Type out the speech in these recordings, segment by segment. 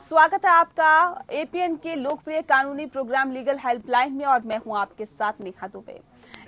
स्वागत है आपका एपीएन के लोकप्रिय कानूनी प्रोग्राम लीगल हेल्पलाइन में और मैं हूं आपके साथ नेहा दुबे।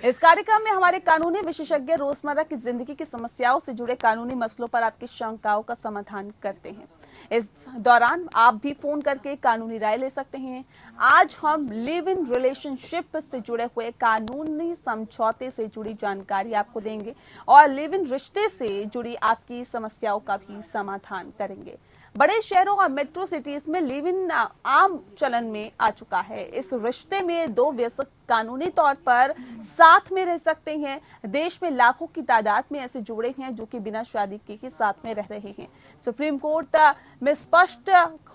इस कार्यक्रम में हमारे कानूनी विशेषज्ञ रोजमर्रा की जिंदगी की समस्याओं से जुड़े कानूनी मसलों पर आपकी शंकाओं का समाधान करते हैं। इस दौरान आप भी फोन करके कानूनी राय ले सकते हैं। आज हम लिव इन रिलेशनशिप से जुड़े हुए कानूनी समझौते से जुड़ी जानकारी आपको देंगे और लिव इन रिश्ते से जुड़ी आपकी समस्याओं का भी समाधान करेंगे। बड़े शहरों और मेट्रो सिटीज में लिव इन आम चलन में आ चुका है। इस रिश्ते में दो वयस्क कानूनी तौर पर साथ में रह सकते हैं। देश में लाखों की तादाद में ऐसे जोड़े हैं जो कि बिना शादी के ही साथ में रह रहे हैं। सुप्रीम कोर्ट में स्पष्ट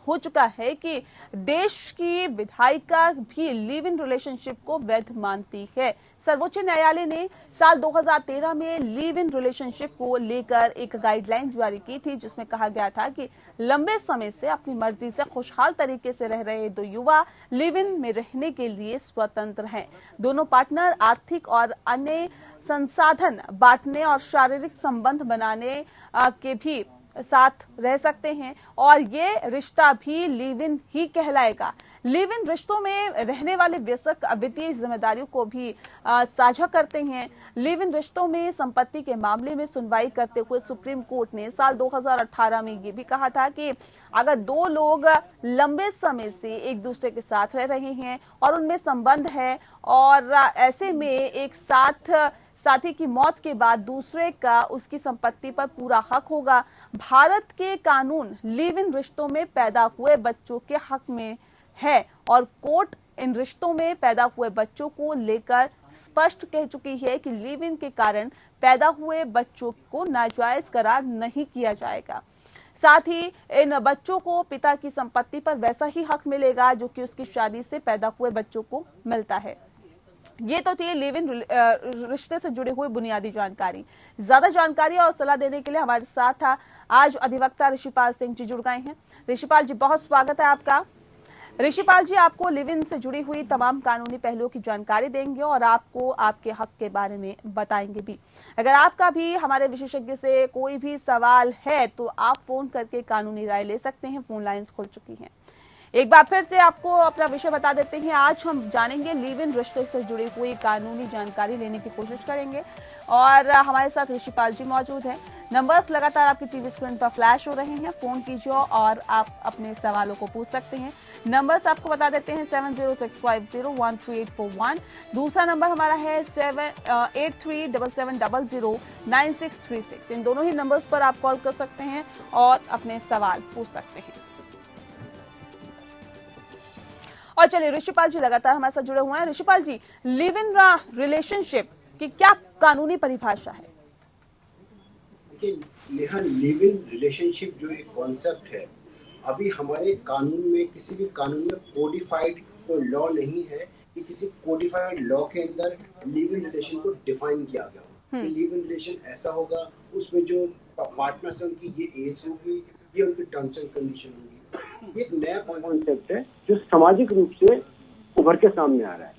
हो चुका है कि देश की विधायिका भी लिव इन रिलेशनशिप को वैध मानती है। सर्वोच्च न्यायालय ने साल 2013 में लिव इन रिलेशनशिप को लेकर एक गाइडलाइन जारी की थी, जिसमें कहा गया था कि लंबे समय से अपनी मर्जी से खुशहाल तरीके से रह रहे दो युवा लिव इन में रहने के लिए स्वतंत्र हैं। दोनों पार्टनर आर्थिक और अन्य संसाधन बांटने और शारीरिक संबंध बनाने के भी साथ रह सकते हैं और ये रिश्ता भी लिव इन ही कहलाएगा। लिव इन रिश्तों में रहने वाले वयस्क वित्तीय जिम्मेदारियों को भी साझा करते हैं। लिव इन रिश्तों में संपत्ति के मामले में सुनवाई करते हुए सुप्रीम कोर्ट ने साल 2018 में ये भी कहा था कि अगर दो लोग लंबे समय से एक दूसरे के साथ रह रहे हैं और उनमें संबंध है और ऐसे में एक साथी की मौत के बाद दूसरे का उसकी संपत्ति पर पूरा हक होगा। भारत के कानून लिव इन रिश्तों में पैदा हुए बच्चों के हक में है और कोर्ट इन रिश्तों में पैदा हुए बच्चों को लेकर स्पष्ट कह चुकी है कि लिव इन के कारण पैदा हुए बच्चों को नाजायज करार नहीं किया जाएगा। साथ ही इन बच्चों को पिता की संपत्ति पर वैसा ही हक मिलेगा जो कि उसकी शादी से पैदा हुए बच्चों को मिलता है। ये तो थी लिव इन रिश्ते से जुड़ी हुई बुनियादी जानकारी। ज्यादा जानकारी और सलाह देने के लिए हमारे साथ आज अधिवक्ता ऋषिपाल सिंह जी जुड़ गए हैं। ऋषिपाल जी, बहुत स्वागत है आपका। ऋषिपाल जी आपको लिव इन से जुड़ी हुई तमाम कानूनी पहलुओं की जानकारी देंगे और आपको आपके हक के बारे में बताएंगे भी। अगर आपका भी हमारे विशेषज्ञ से कोई भी सवाल है तो आप फोन करके कानूनी राय ले सकते हैं। फोन लाइंस खुल चुकी हैं। एक बार फिर से आपको अपना विषय बता देते हैं। आज हम जानेंगे लिव इन रिश्ते से जुड़ी हुई कानूनी जानकारी लेने की कोशिश करेंगे और हमारे साथ ऋषिपाल जी मौजूद हैं। नंबर्स लगातार आपकी टीवी स्क्रीन पर फ्लैश हो रहे हैं। फोन कीजिए और आप अपने सवालों को पूछ सकते हैं। नंबर्स आपको बता देते हैं 7065013841। दूसरा नंबर हमारा है 8377009636। इन दोनों ही नंबर्स पर आप कॉल कर सकते हैं और अपने सवाल पूछ सकते हैं। और चलिए, ऋषिपाल जी लगातार हमारे साथ जुड़े हुए हैं। ऋषिपाल जी, लिव इन रिलेशनशिप की क्या कानूनी परिभाषा है? देखिए नेहा, लिव इन रिलेशनशिप जो एक कॉन्सेप्ट है, अभी हमारे कानून में किसी भी कानून में कोडिफाइड कोई लॉ नहीं है कि किसी कोडिफाइड लॉ के अंदर लिव इन रिलेशन को डिफाइन किया गया हो। लिव इन रिलेशन ऐसा होगा, उसमें जो पार्टनर्स हैं उनकी ये एज होगी, ये उनकी टर्म्स एंड कंडीशन होगी। ये एक नया कॉन्सेप्ट है जो सामाजिक रूप से उभर के सामने आ रहा है।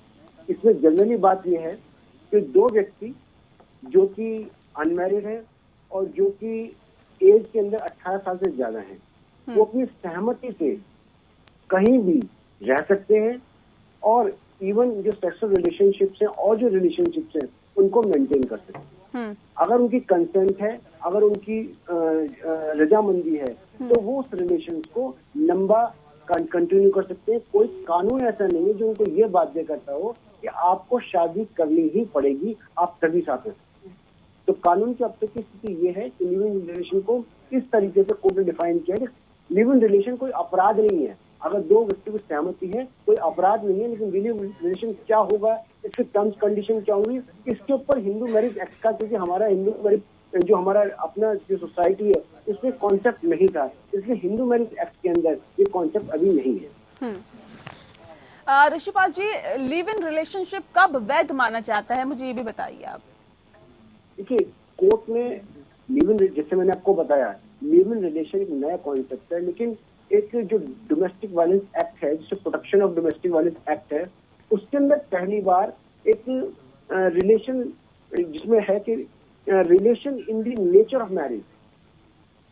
इसमें जनरली बात यह है कि दो व्यक्ति जो कि अनमैरिड है और जो कि एज के अंदर 18 साल से ज्यादा है, वो अपनी सहमति से कहीं भी रह सकते हैं और इवन जो सेक्सुअल रिलेशनशिप्स हैं और जो रिलेशनशिप्स हैं उनको मेंटेन कर सकते हैं। अगर उनकी कंसेंट है, अगर उनकी रजामंदी है, तो वो उस रिलेशन को लंबा कंटिन्यू कर सकते हैं। कोई कानून ऐसा नहीं है जो उनको ये बाध्य करता हो कि आपको शादी करनी ही पड़ेगी, आप तभी साथ हैं। तो कानून की अब तक की स्थिति ये है कि लिव इन रिलेशन को इस तरीके से कोर्ट ने डिफाइन किया है। लिव इन रिलेशन कोई अपराध नहीं है। अगर दो व्यक्ति की सहमति है कोई अपराध नहीं है, लेकिन लिव इन रिलेशन क्या होगा, इसके टर्म्स कंडीशन क्या होंगी, इसके ऊपर हिंदू मैरिज एक्ट का, क्योंकि हमारा हिंदू मैरिज जो हमारा अपना जो सोसाइटी है उसमें कॉन्सेप्ट नहीं था, इसलिए हिंदू मैरिज एक्ट के अंदर ये कॉन्सेप्ट अभी नहीं है। ऋषिपाल जी, लिव इन रिलेशनशिप कब वैध माना जाता है, मुझे ये भी बताइए आप। देखिए, कोर्ट में लिव इन, जैसे मैंने आपको बताया, लिव इन रिलेशन एक नया कॉन्सेप्ट है, लेकिन एक जो डोमेस्टिक वायलेंस एक्ट है, जिससे protection of domestic violence act है, उसके अंदर पहली बार एक रिलेशन जिसमें है कि relation in the nature of marriage,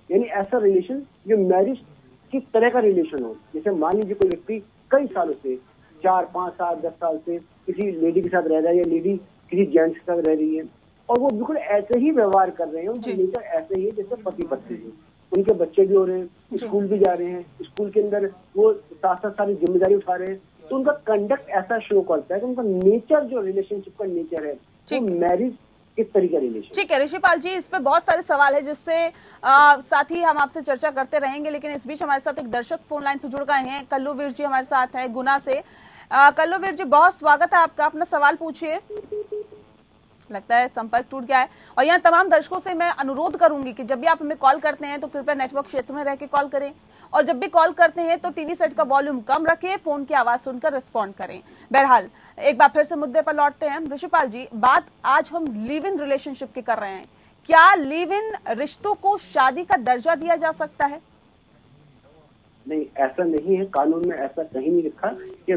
यानी ऐसा रिलेशन जो मैरिज किस तरह का रिलेशन हो। जैसे मान लीजिए कोई व्यक्ति कई सालों से 4, 5 साल 10 साल से किसी लेडी के साथ रह रहा है या लेडी किसी जेंट्स के साथ रह रही है और वो बिल्कुल ऐसे ही व्यवहार कर रहे हैं, उनका नेचर ऐसे ही है जैसे पति पत्नी है, उनके बच्चे भी हो रहे हैं, स्कूल भी जा रहे हैं, स्कूल के अंदर वो साथ साथ सारी जिम्मेदारी उठा रहे हैं, तो उनका कंडक्ट ऐसा शो करता है कि उनका नेचर जो रिलेशनशिप का नेचर है वो मैरिज किस तरीके का रिलेशन। ठीक है ऋषिपाल जी, इस पे बहुत सारे सवाल है जिससे साथ ही हम आपसे चर्चा करते रहेंगे, लेकिन इस बीच हमारे साथ एक दर्शक फोन लाइन पे जुड़ गए हैं। कल्लूवीर जी हमारे साथ हैं गुना से। कल्लूवीर जी, बहुत स्वागत है आपका, अपना सवाल पूछिए। लगता है संपर्क टूट गया है। और यहाँ तमाम दर्शकों से मैं अनुरोध करूंगी कि जब भी आप हमें कॉल करते हैं तो कृपया नेटवर्क क्षेत्र में रह के कॉल करें, और जब भी कॉल करते हैं तो टीवी सेट का वॉल्यूम कम रखें, फोन की आवाज सुनकर रिस्पॉन्ड करें। बहरहाल एक बार फिर से मुद्दे पर लौटते हैं। ऋषिपाल जी, बात आज हम लिव इन रिलेशनशिप की कर रहे हैं। क्या लिव इन रिश्तों को शादी का दर्जा दिया जा सकता है? नहीं, ऐसा नहीं है, कानून में ऐसा कहीं नहीं लिखा कि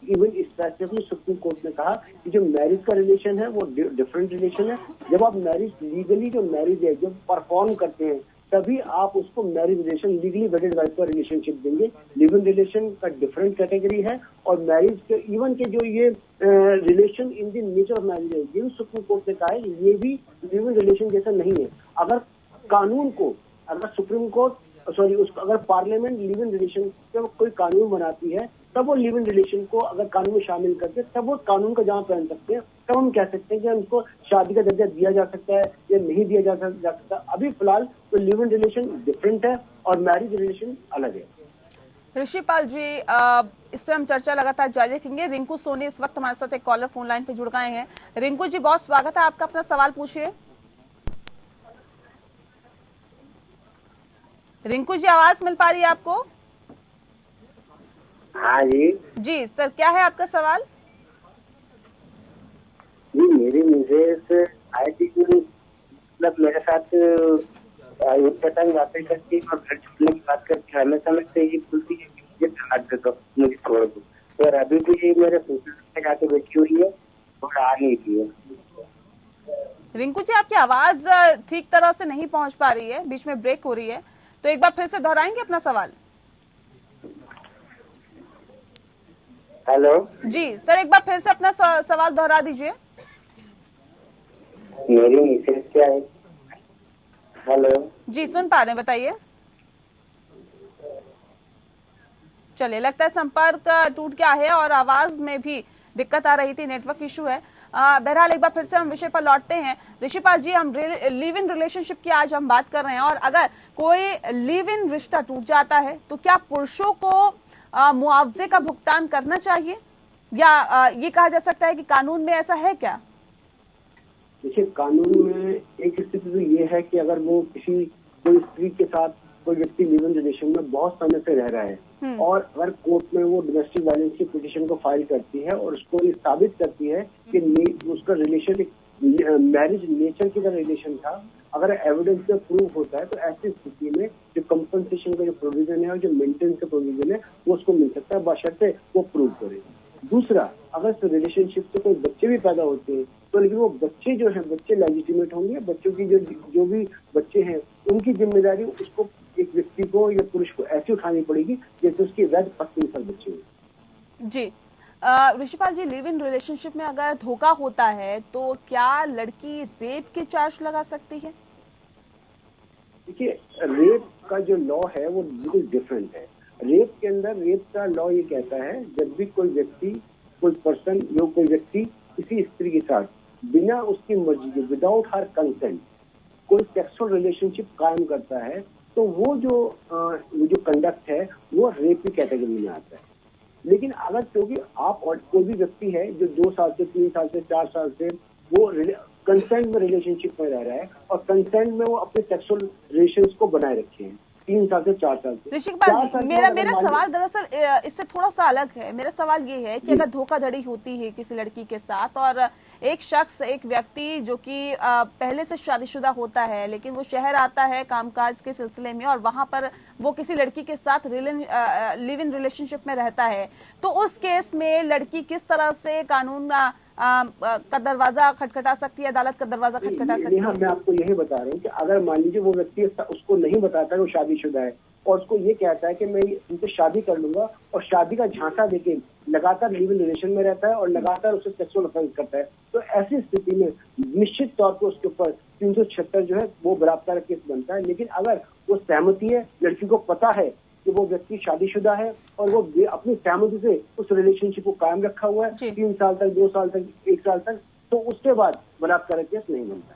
इवन स्पेसिफिकली सुप्रीम कोर्ट ने कहा कि जो मैरिज का रिलेशन है वो डिफरेंट रिलेशन है। जब आप मैरिज लीगली जो मैरिज है जब परफॉर्म करते हैं तभी आप उसको मैरिज रिलेशन लीगली वेडेड वाइफ का रिलेशनशिप देंगे। लिव इन रिलेशन का डिफरेंट कैटेगरी है और मैरिज के इवन के जो ये relation in the nature of marriage है, ये सुप्रीम कोर्ट ने कहा है ये भी लिव इन रिलेशन जैसा नहीं है। अगर कानून को अगर सुप्रीम कोर्ट उसको अगर पार्लियामेंट लिव इन रिलेशन का कोई कानून बनाती है तब वो लिव इन रिलेशन को अगर कानून में शामिल करते तब वो कानून का जहाँ पहन सकते हैं, तब हम कह सकते हैं कि उनको शादी का दर्जा दिया जा सकता है या नहीं दिया जा सकता। अभी फिलहाल तो लिव इन रिलेशन डिफरेंट है और मैरिज रिलेशन अलग है। ऋषिपाल जी, इस पर हम चर्चा लगातार जारी रखेंगे। रिंकू सोनी इस वक्त हमारे साथ एक कॉलर फोन लाइन पे जुड़ गए हैं। रिंकू जी, बहुत स्वागत है आपका, अपना सवाल पूछिए। रिंकू जी, आवाज मिल पा रही है आपको? हाँ जी। जी सर, क्या है आपका सवाल? जी, मेरी मिसेस आई थी मतलब मेरे साथ बातें करती और घर छोड़ने की बात करती, हमेशा लगता है ये बोलती है कि मुझे तलाक दे दो, मुझे छोड़ दो, और अभी भी ये मेरे ससुर से जाके बैठी हुई है और आ नहीं रही है। रिंकू जी, आपकी आवाज ठीक तरह से नहीं पहुंच पा रही है, बीच में ब्रेक हो रही है, तो एक बार फिर से दोहराएंगे अपना सवाल? हेलो जी सर, एक बार फिर से अपना सवाल दोहरा दीजिए। मेरी मिसेस क्या है? हेलो जी, सुन पा रहे हैं, बताइए। चलिए, लगता है संपर्क टूट गया है और आवाज में भी दिक्कत आ रही थी, नेटवर्क इशू है। बहरहाल एक बार फिर से हम विषय पर लौटते हैं। ऋषिपाल जी, हम लिव इन रिलेशनशिप की आज हम बात कर रहे हैं, और अगर कोई लिव इन रिश्ता टूट जाता है तो क्या पुरुषों को मुआवजे का भुगतान करना चाहिए, या ये कहा जा सकता है कि कानून में ऐसा है क्या? देखिए, कानून में एक स्थिति तो ये है कि अगर वो कोई स्त्री के साथ कोई व्यक्ति लिव इन रिलेशन में बहुत समय से रह रहा है और अगर कोर्ट में वो डोमेस्टिक वायलेंस की पिटीशन को फाइल करती है और उसको ये साबित करती है कि उसका रिलेशन मैरिज नेचर की तरह रिलेशन था, अगर एविडेंस से प्रूव होता है तो ऐसी स्थिति में जो कंपनसेशन का जो प्रोविजन है और जो मेंटेनेंस का प्रोविजन है वो उसको मिल सकता है, बशर्ते वो प्रूव करे। दूसरा, अगर इस रिलेशनशिप से कोई बच्चे भी पैदा होते हैं तो लेकिन वो बच्चे जो हैं बच्चे लेजिटिमेट होंगे, बच्चों की जो भी बच्चे हैं उनकी जिम्मेदारी उसको एक व्यक्ति को या पुरुष को ऐसी उठानी पड़ेगी जैसे उसकी वैध पत्नी पर बच्चे हो। जी ऋषिपाल जी, लिव इन रिलेशनशिप में अगर धोखा होता है तो क्या लड़की रेप के चार्ज लगा सकती है? देखिए, रेप का जो लॉ है वो बिल्कुल डिफरेंट है। रेप के अंदर रेप का लॉ ये कहता है जब भी कोई व्यक्ति कोई व्यक्ति किसी स्त्री के साथ बिना उसकी मर्जी के विदाउट हर कंसेंट कोई सेक्सुअल रिलेशनशिप कायम करता है तो वो जो कंडक्ट है वो रेप की कैटेगरी में आता है। लेकिन अगर क्योंकि आप और कोई भी व्यक्ति है जो 2 साल से 3 साल से 4 साल से वो कंसेंट में रिलेशनशिप में रह रहा है और कंसेंट में वो अपने सेक्सुअल रिलेशंस को बनाए रखे हैं 3 साल से 4 साल से। ऋषिपाल जी, मेरा सवाल दरअसल इससे थोड़ा सा अलग है। मेरा सवाल ये है कि अगर धोखाधड़ी होती है किसी लड़की के साथ और एक व्यक्ति जो कि पहले से शादीशुदा होता है लेकिन वो शहर आता है कामकाज के सिलसिले में और वहां पर वो किसी लड़की के साथ लिव इन रिलेशनशिप में रहता है, तो उस केस में लड़की किस तरह से कानून का दरवाजा खटखटा सकती है, अदालत का दरवाजा खटखटा सकती है? मैं आपको यही बता रहा हूँ कि अगर मान लीजिए वो व्यक्ति उसको नहीं बताता है वो शादीशुदा है और उसको ये कहता है कि मैं उनसे शादी कर लूंगा, और शादी का झांसा देके लगातार लिव इन रिलेशन में रहता है और लगातार उससे सेक्सुअल अफेयर करता है, तो ऐसी स्थिति में निश्चित तौर पर उसके ऊपर 376 जो है वो बलात्कार केस बनता है। लेकिन अगर वो सहमति है, लड़की को पता है कि वो व्यक्ति शादीशुदा है और वो अपनी सहमति से उस रिलेशनशिप को कायम रखा हुआ है 3 साल तक, 2 साल तक, 1 साल तक, तो उसके बाद बलात्कार केस नहीं बनता।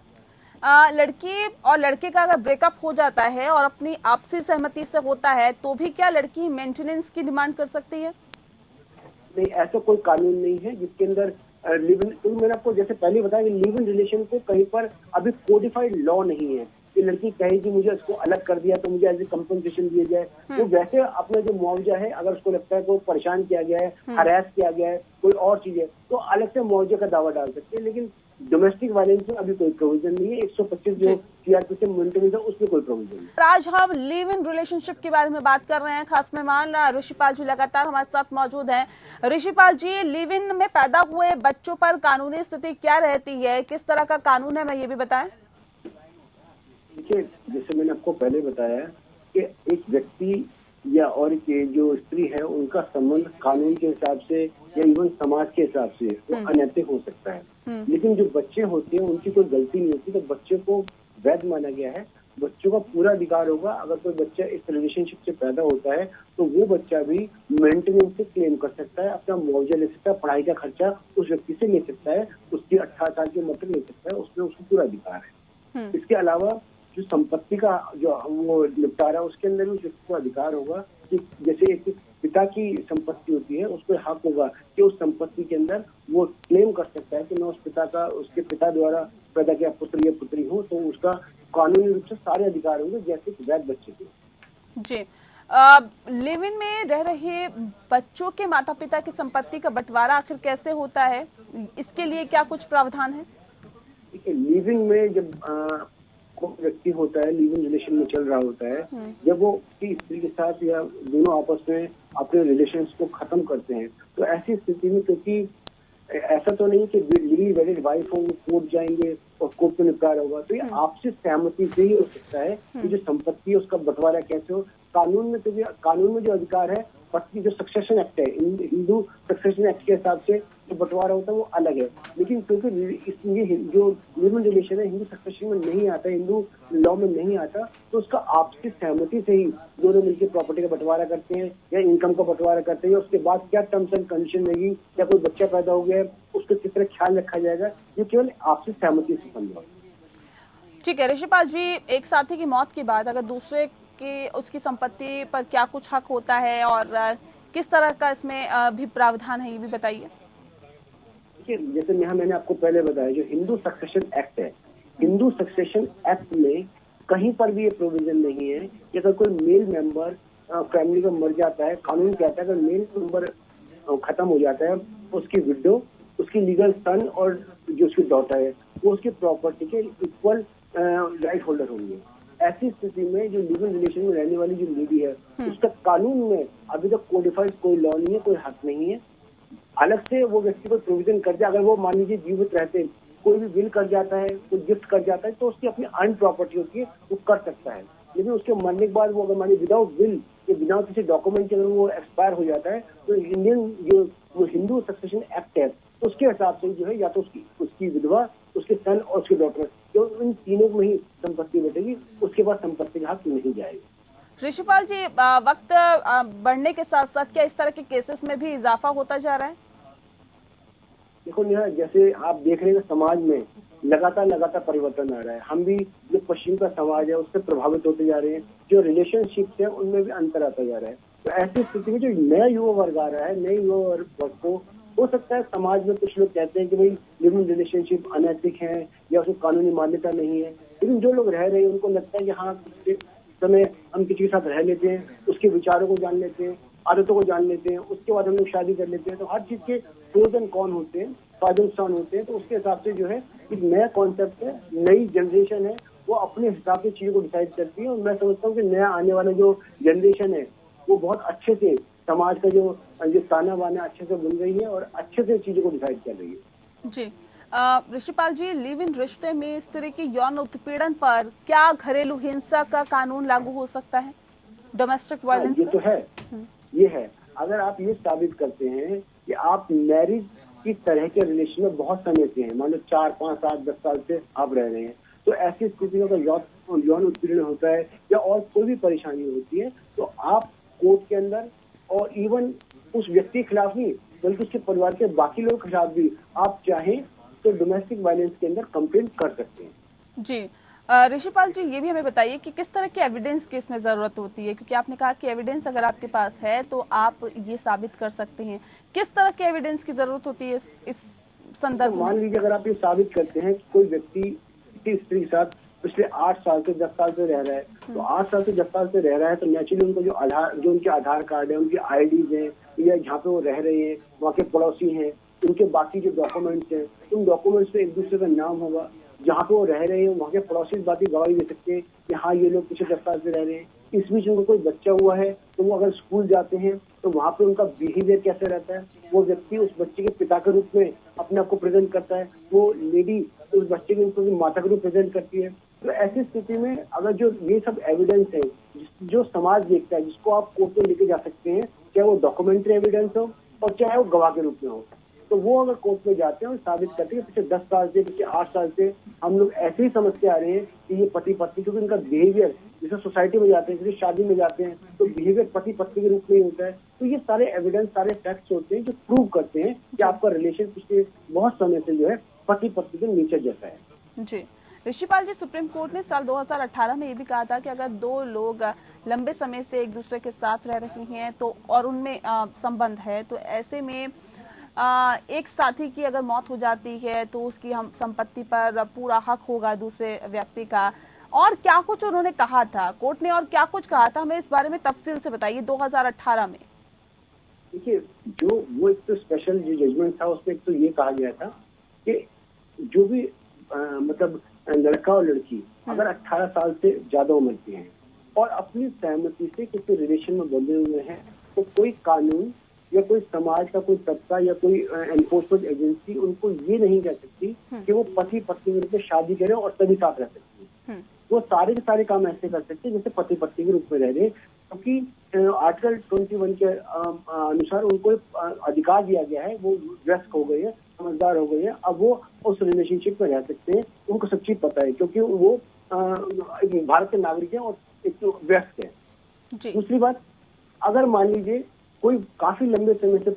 लड़की और लड़के का अगर ब्रेकअप हो जाता है और अपनी आपसी सहमति से होता है तो भी क्या लड़की मेंटेनेंस की डिमांड कर सकती है? नहीं, ऐसा कोई कानून नहीं है जिसके अंदर लिव इन, तो मैंने आपको जैसे पहले बताया कि लिव इन रिलेशन को कहीं पर अभी कोडिफाइड लॉ नहीं है कि लड़की कहे कि मुझे इसको अलग कर दिया तो मुझे एज ए कंपनसेशन दिया जाए। तो वैसे अपना जो मुआवजा है, अगर उसको लगता है कि वो परेशान किया गया है, हरास किया गया है, कोई और चीज है, तो अलग से मुआवजे का दावा डाल सकते हैं। लेकिन डोमेस्टिक वायलेंस में अभी कोई प्रोविजन नहीं है। 125 जो सीआरपीसी से मेंटेनेंस है उसमें कोई प्रोविजन नहीं है। आज हम लिव इन रिलेशनशिप के बारे में बात कर रहे हैं। खास मेहमान ऋषिपाल जी लगातार हमारे साथ मौजूद हैं। ऋषिपाल जी, लिव इन में पैदा हुए बच्चों पर कानूनी स्थिति क्या रहती है, किस तरह का कानून है, मैं ये भी बताएं। देखिए, जैसे मैंने आपको पहले बताया कि एक व्यक्ति या और के जो स्त्री है उनका संबंध कानून के हिसाब से या इवन समाज के हिसाब से वो अनैतिक हो सकता है। लेकिन जो बच्चे होते हैं उनकी कोई गलती नहीं होती, तो बच्चे को वैध माना गया है। बच्चों का पूरा अधिकार होगा। अगर कोई बच्चा इस रिलेशनशिप से पैदा होता है तो वो बच्चा भी मेंटेनेंस से क्लेम कर सकता है, अपना मुआवजा ले सकता है, पढ़ाई का खर्चा उस व्यक्ति से ले सकता है, उसकी 18 साल की उम्र तक ले सकता है, उसमें उसको पूरा अधिकार है। इसके अलावा जो संपत्ति का जो वो निपटारा है उसके अंदर भी उस व्यक्ति को अधिकार होगा कि जैसे एक पिता की संपत्ति होती है, उसको हक होगा कि उस संपत्ति के अंदर वो क्लेम कर सकता है कि मैं उस पिता का, उसके पिता द्वारा पैदा किया पुत्र या पुत्री हूँ, तो उसका कानूनी रूप से सारे अधिकार होंगे जैसे वैध बच्चे के। जी, लिव इन में रह रहे बच्चों के माता पिता की संपत्ति का बंटवारा आखिर कैसे होता है, इसके लिए क्या कुछ प्रावधान है? देखिए, लिव इन में जब कोई व्यक्ति होता है, लिव इन रिलेशन में चल रहा होता है, जब वो किसी स्त्री के साथ या दोनों आपस में अपने रिलेशंस को खत्म करते हैं, तो ऐसी स्थिति में, क्योंकि ऐसा तो नहीं कि लीगली वेलिड वाइफ हो, वो कोर्ट जाएंगे और कोर्ट में निपटारा होगा, तो ये आपसी सहमति से ही हो सकता है कि जो संपत्ति है उसका बंटवारा कैसे हो। कानून में जो अधिकार है, पत्नी जो सक्सेशन एक्ट है, हिंदू सक्सेशन एक्ट के हिसाब से जो बंटवारा होता है वो अलग है। लेकिन क्योंकि ये जो लिव इन रिलेशन है हिंदू सक्सेशन में नहीं आता, हिंदू लॉ में नहीं आता, तो उसका आपसी सहमति से ही दोनों मिलकर प्रॉपर्टी का बंटवारा करते हैं या इनकम का बंटवारा करते हैं। उसके बाद क्या टर्म्स एंड कंडीशन रहेगी, या कोई बच्चा पैदा हो गया उसको किस तरह ख्याल रखा जाएगा, ये केवल आपसी सहमति से संभव है। ठीक है ऋषिपाल जी, एक साथी की मौत के बाद अगर दूसरे की उसकी संपत्ति पर क्या कुछ हक होता है और किस तरह का इसमें भी प्रावधान है, ये भी बताइए। जैसे मैंने आपको पहले बताया, जो हिंदू सक्सेशन एक्ट है, हिंदू सक्सेशन एक्ट में कहीं पर भी ये प्रोविजन नहीं है कि अगर कोई मेल मेंबर फैमिली का मर जाता है, कानून कहता है अगर मेल मेंबर खत्म हो जाता है, उसकी विडो, उसकी लीगल सन और जो उसकी डॉटर है वो उसकी प्रॉपर्टी के इक्वल राइट होल्डर होंगे। ऐसी स्थिति में जो लिव इन रिलेशन में रहने वाली जो लेडी है उसका कानून में अभी तक कोडिफाइड कोई लॉ नहीं है, कोई हक नहीं है। अलग से वो व्यक्ति को प्रोविजन कर दिया, अगर वो मान लीजिए जीवित रहते कोई भी विल कर जाता है, कोई गिफ्ट कर जाता है, तो उसकी अपनी अर्न प्रॉपर्टी होती है, वो कर सकता है। लेकिन उसके मरने के बाद वो अगर मानिए विदाउट विल या बिना किसी डॉक्यूमेंट के अगर वो एक्सपायर हो जाता है, तो इंडियन जो वो हिंदू सक्सेशन एक्ट है उसके हिसाब से जो है या तो उसकी विधवा, उसके सन और उसके डॉटर, जो इन तीनों में ही संपत्ति बटेगी, उसके बाद संपत्ति का हक नहीं जाएगा। ऋषिपाल जी, वक्त बढ़ने के साथ साथ क्या इस तरह के केसेस में भी इजाफा होता जा रहा है? देखो नेहा, जैसे आप देख रहे हैं समाज में लगातार परिवर्तन आ रहा है। हम भी जो पश्चिम का समाज है उससे प्रभावित होते जा रहे हैं, जो रिलेशनशिप्स है उनमें भी अंतर आता जा रहा है। तो ऐसी स्थिति में जो नया युवा वर्ग आ रहा है, नए युवा वर्ग को हो सकता है समाज में कुछ लोग कहते हैं कि भाई लिव इन रिलेशनशिप अनैतिक है या उसको कानूनी मान्यता नहीं है, लेकिन जो लोग रह रहे हैं उनको लगता है कि हाँ समय हम किसी के साथ रह लेते हैं, उसके विचारों को जान लेते हैं, आदतों को जान लेते हैं, उसके बाद हम लोग शादी कर लेते हैं, तो हर चीज के प्रोज एंड कॉन होते हैं, फायदे नुकसान होते हैं। तो उसके हिसाब से जो है एक नया कॉन्सेप्ट है, नई जनरेशन है, वो अपने हिसाब से चीजों को डिसाइड करती है। और मैं समझता हूँ कि नया आने वाला जो जनरेशन है वो बहुत अच्छे से समाज का जो ताना बाना अच्छे से बन रही है और अच्छे से चीजों को डिसाइड कर रही है। जी, ऋषिपाल जी, लिव इन रिश्ते में इस तरह की यौन उत्पीड़न पर क्या घरेलू हिंसा का कानून लागू हो सकता है? डोमेस्टिक वायलेंस ये तो है, ये है। अगर आप ये साबित करते हैं कि आप मैरिज की तरह के रिलेशन में बहुत समय से हैं, मान लो 4, 5, 7, 10 साल से आप रह रहे हैं, तो ऐसी स्थिति में अगर यौन उत्पीड़न होता है या और कोई भी परेशानी होती है, तो आप कोर्ट के अंदर और इवन उस व्यक्ति के खिलाफ नहीं बल्कि उसके परिवार के बाकी लोगों के खिलाफ भी आप चाहें तो डोमेस्टिक वायलेंस के अंदर कंप्लेंट कर सकते हैं। जी ऋषिपाल जी, ये भी हमें बताइए कि किस तरह के एविडेंस की इसमें जरूरत होती है, क्योंकि आपने कहा कि एविडेंस अगर आपके पास है तो आप ये साबित कर सकते हैं। किस तरह के एविडेंस की जरूरत होती है इस संदर्भ में? मान लीजिए अगर आप ये साबित करते हैं कि कोई व्यक्ति किसी स्त्री के साथ पिछले 8 साल से 10 साल से रह रहा है, तो 8 साल से 10 साल से रह रहा है तो नेचुरली उनको जो उनके आधार कार्ड है, उनकी आईडीज हैं या जहाँ पे वो रह रहे हैं वहाँ के पड़ोसी हैं, उनके बाकी जो डॉक्यूमेंट्स हैं, उन डॉक्यूमेंट्स में एक दूसरे का नाम होगा, जहाँ पे वो रह रहे हैं वहाँ के पड़ोसी बाकी गवाही दे सकते हैं कि हाँ ये लोग पिछले 10 साल से रह रहे हैं। इस बीच उनको कोई बच्चा हुआ है तो वो अगर स्कूल जाते हैं तो वहाँ पे उनका बिहेवियर कैसे रहता है, वो व्यक्ति उस बच्चे के पिता के रूप में अपने आप को प्रेजेंट करता है, वो लेडी उस बच्चे के रूप में माता के रूप प्रेजेंट करती है। तो ऐसी स्थिति में अगर जो ये सब एविडेंस है जो समाज देखता है, जिसको आप कोर्ट में लेके जा सकते हैं, चाहे वो डॉक्यूमेंट्री एविडेंस हो और चाहे वो गवाह के रूप में हो, तो वो अगर कोर्ट में जाते हैं और साबित करते हैं पिछले 10 साल से पिछले 8 साल से हम लोग ऐसे ही समझते आ रहे हैं कि ये पति पत्नी, क्योंकि उनका बिहेवियर जैसे सोसाइटी में जाते हैं, जैसे शादी में जाते हैं तो बिहेवियर पति पत्नी के रूप में ही होता है। तो ये सारे एविडेंस, सारे फैक्ट्स होते हैं जो प्रूव करते हैं कि आपका रिलेशन पिछले बहुत समय से जो है पति पत्नी के नेचर जैसा है। जी ऋषिपाल जी, सुप्रीम कोर्ट ने साल 2018 में ये भी कहा था कि अगर 2 लोग लंबे समय से एक दूसरे के साथ रह रहे हैं तो और उनमें संबंध है, तो ऐसे में एक साथी की अगर मौत हो जाती है तो उसकी हम संपत्ति पर पूरा हक होगा दूसरे व्यक्ति का। और क्या कुछ उन्होंने कहा था कोर्ट ने, और क्या कुछ कहा था, हमें इस बारे में तफसील से बताइए। 2018 में देखिए, जो वो एक तो स्पेशल जो जजमेंट था उसमें एक तो ये कहा गया था कि जो भी मतलब लड़का और लड़की अगर 18 साल से ज्यादा उम्र के हैं और अपनी सहमति से किसी रिलेशन में बंधे हुए हैं, तो कोई कानून या कोई समाज का कोई सत्ता या कोई एनफोर्समेंट एजेंसी उनको ये नहीं कह सकती कि वो पति पत्नी के रूप में शादी करें और तभी साथ रह सकती है। वो सारे के सारे काम ऐसे कर सकते हैं जैसे पति पत्नी के रूप में रह रहे, क्योंकि आर्टिकल 21 के अनुसार उनको अधिकार दिया गया है, वो व्यस्त हो गए हैं, समझदार हो गए हैं, अब वो उस रिलेशनशिप में रह सकते हैं, उनको सब चीज पता है क्योंकि वो भारत के नागरिक हैं और एक तो व्यस्त है। दूसरी बात, अगर मान लीजिए कोई काफी लंबे समय से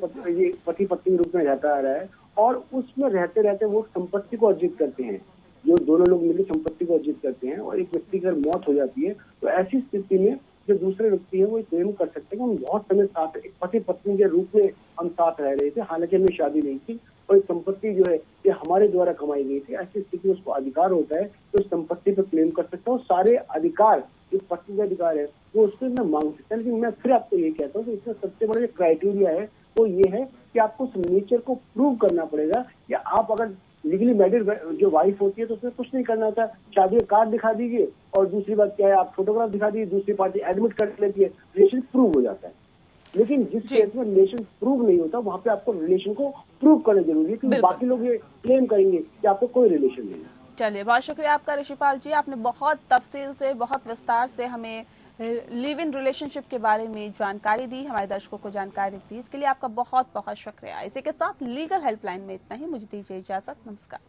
पति पत्नी के रूप में रहता आ रहा है और उसमें रहते रहते वो संपत्ति को अर्जित करते हैं, जो दोनों लोग मिलकर संपत्ति को अर्जित करते हैं और एक व्यक्ति की अगर मौत हो जाती है, तो ऐसी स्थिति में जो दूसरे व्यक्ति है वो क्लेम कर सकते हैं कि हम बहुत समय साथ एक पति पत्नी के रूप में हम साथ रह रहे थे, हालांकि हमें शादी नहीं थी और संपत्ति जो है ये हमारे द्वारा कमाई गई थी। ऐसी स्थिति में उसको अधिकार होता है तो संपत्ति पर क्लेम कर सकता है और सारे अधिकार जो पत्नी का अधिकार है वो उसको मैं मांग सकता है। लेकिन मैं फिर आपको ये कहता हूँ कि इसमें सबसे बड़ा जो क्राइटेरिया है वो ये है कि आपको उस नेचर को प्रूव करना पड़ेगा कि आप अगर लीगली मैरिड जो वाइफ होती है तो उसमें कुछ नहीं करना होता, शादी का कार्ड दिखा दीजिए और दूसरी बात क्या है आप फोटोग्राफ दिखा दीजिए, दूसरी पार्टी एडमिट कर लेती है, रिलेशन प्रूव हो जाता है। लेकिन जिस केस में रिलेशन प्रूव नहीं होता वहाँ पे आपको रिलेशन को प्रूव करना जरूरी है, क्योंकि बाकी लोग ये क्लेम करेंगे कि आपको कोई रिलेशन नहीं है। चलिए, बहुत शुक्रिया आपका ऋषिपाल जी, आपने बहुत तफसील से, बहुत विस्तार से हमें लिव इन रिलेशनशिप के बारे में जानकारी दी, हमारे दर्शकों को जानकारी दी, इसके लिए आपका बहुत बहुत शुक्रिया। इसी के साथ लीगल हेल्पलाइन में इतना ही, मुझे दीजिए इजाजत, नमस्कार।